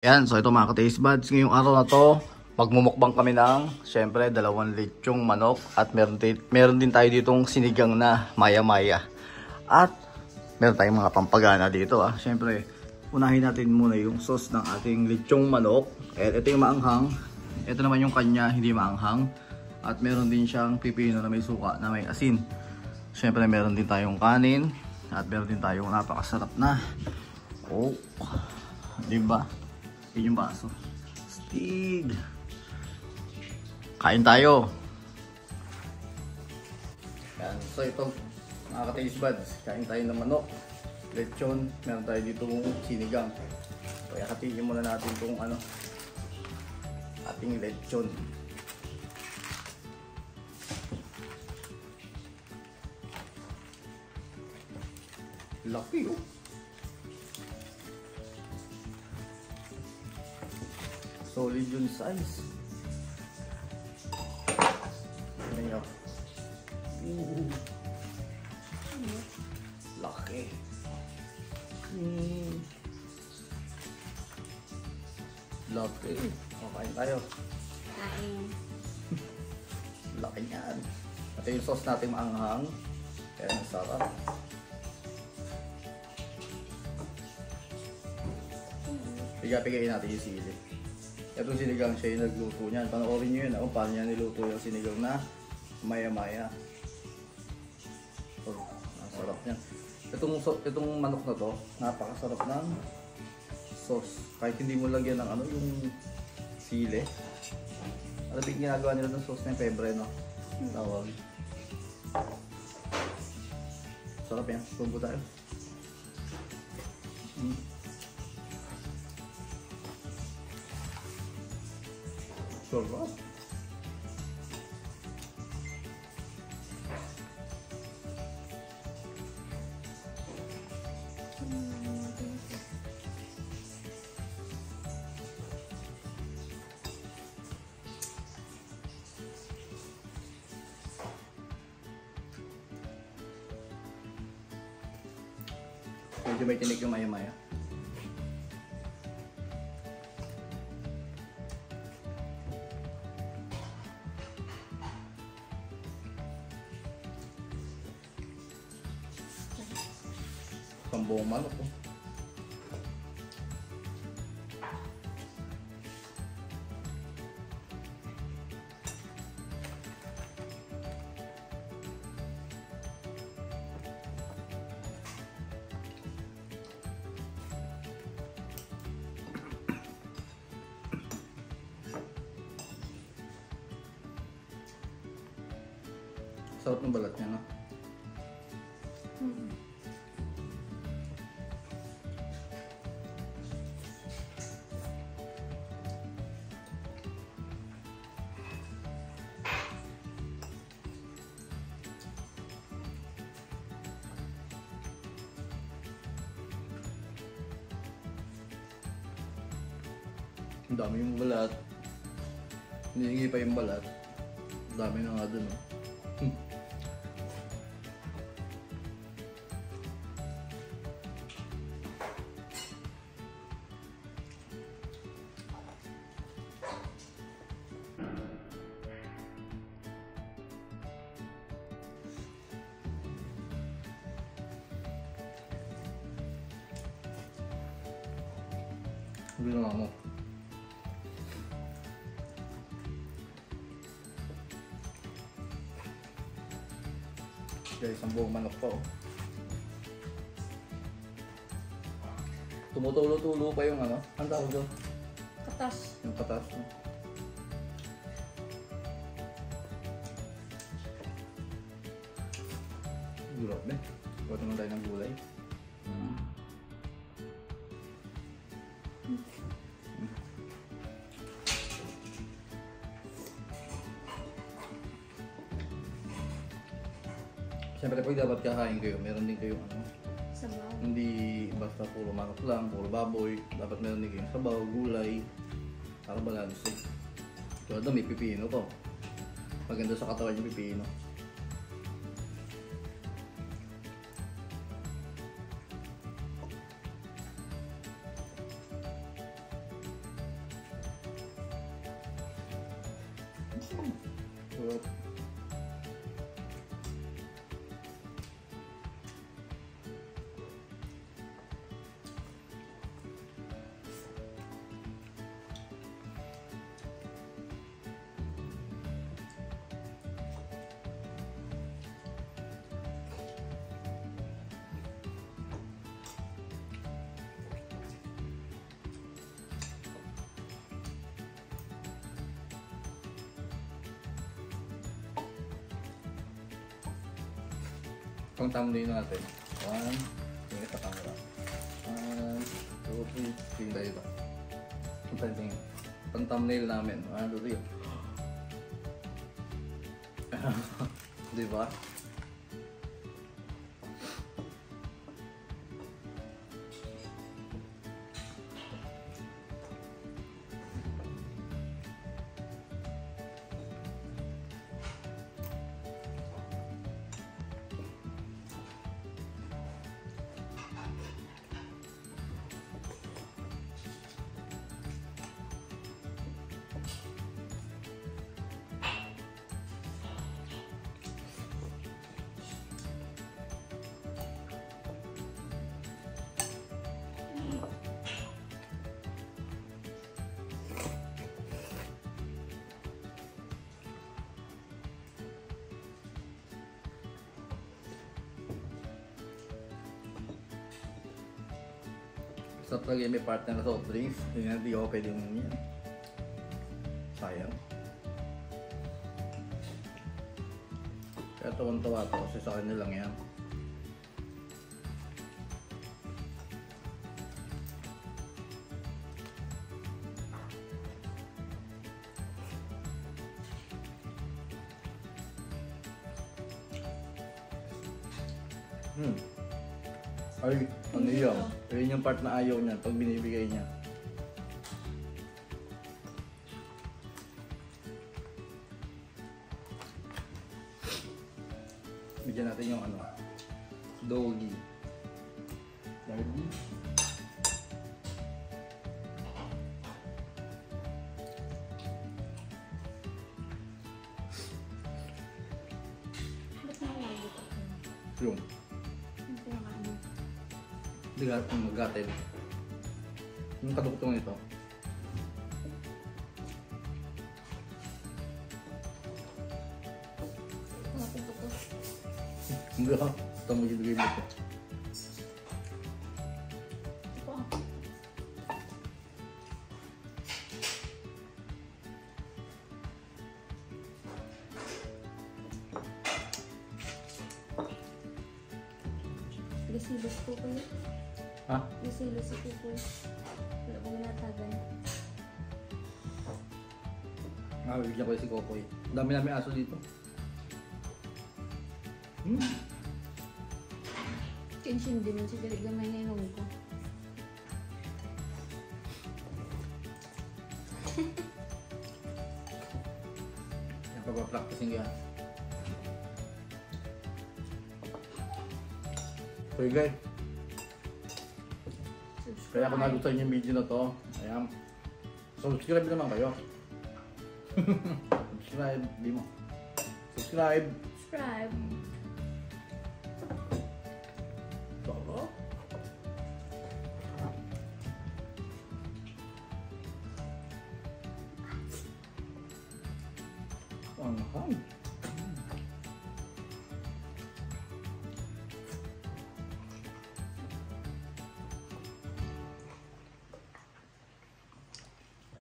Yan, so ito mga ka-taste buds, ngayong araw na to, magmumukbang kami ng, syempre, 2 lechong manok at meron din tayo ditong sinigang na maya-maya. At meron tayong mga pampagana dito Syempre, unahin natin muna yung sauce ng ating lechong manok. At ito yung maanghang, ito naman yung kanya, hindi maanghang. At meron din siyang pipino na may suka, na may asin. Syempre, meron din tayong kanin at meron din tayong napakasarap na. Oh, diba? Yun yung baso. Stig. Kain tayo. Yan. So ito, mga ka-taste buds, kain tayo ng manok, lechon, meron tayo dito sinigang. Kaya hatiin muna natin itong ating lechon. Laki solid yung size. Ano nyo? Laki. Laki. Kain tayo. Kain. Laki niyan. Ito yung sauce natin maanghang. Kaya masarap. Pigapigayin natin yung sili. Itong sinigang siya yung nagluto niyan. Panoorin nyo yun paano niya niluto yung sinigang na maya-maya. Oh, ang sarap niyan. Itong manok na to, napakasarap ng sauce. Kahit hindi mo lagyan ng yung sili. Ano ba ginagawa nila ng sauce na yung pebre, no? Tawag. Sarap yan. Tumbo tayo. Sarap. Medyo may tinik yung maya-maya. Buong manok sarap ng balat niya, no? Ang dami yung balat. Hinihingi pa yung balat. Ang dami na nga dun, Hindi na mo. Guys, ang buong manok pa Tumutulo-tulo pa yung ang tawag doon? Katas. Yung katas. Grabe. Huwag naman tayo ng gulay. Siyempre pag dapat kakain kayo, meron din kayong Sabaw. hindi basta puro manok lang, puro baboy. Dapat meron din kayong sabaw, gulay, para balanse. Tulad na may pipino to. Maganda sa katawan yung pipino. Sarap. Pang thumbnail natin. 1, tingin sa camera. 1, 2, 3, tingin tayo ito. Tingin. Pang thumbnail namin. 1, 2, 3. Diba? Sa talaga may partner na soft drinks, hindi ako pwede yung yan. Sayang. Kaya tawang-tawa to kasi sa akin lang yan. Ay, ano yun? Ayun yung part na ayaw niya pag binibigay niya. Bigyan natin yung ano, doggy. Doggy. Ba't nalagit ako? Yung. Yung pinakaano? Yung magatin. Yung kadugtong nito. Nakapupukos. Hindi ha. Ito magiging dito. Ito ako. Gasilos ko ko yun. Ha? Gasilos si Kukoy. Wala kong natagan. Bigyan ko si Kokoy. Dami namin aso dito. Kenshin din si Derek gamay na inom ko. Yan pa practicing yan. So guys, kaya kung nagustuhan niyo yung video na to, ayan, subscribe naman kayo. Subscribe, di mo. Subscribe. Subscribe. Sarap. Ang hang.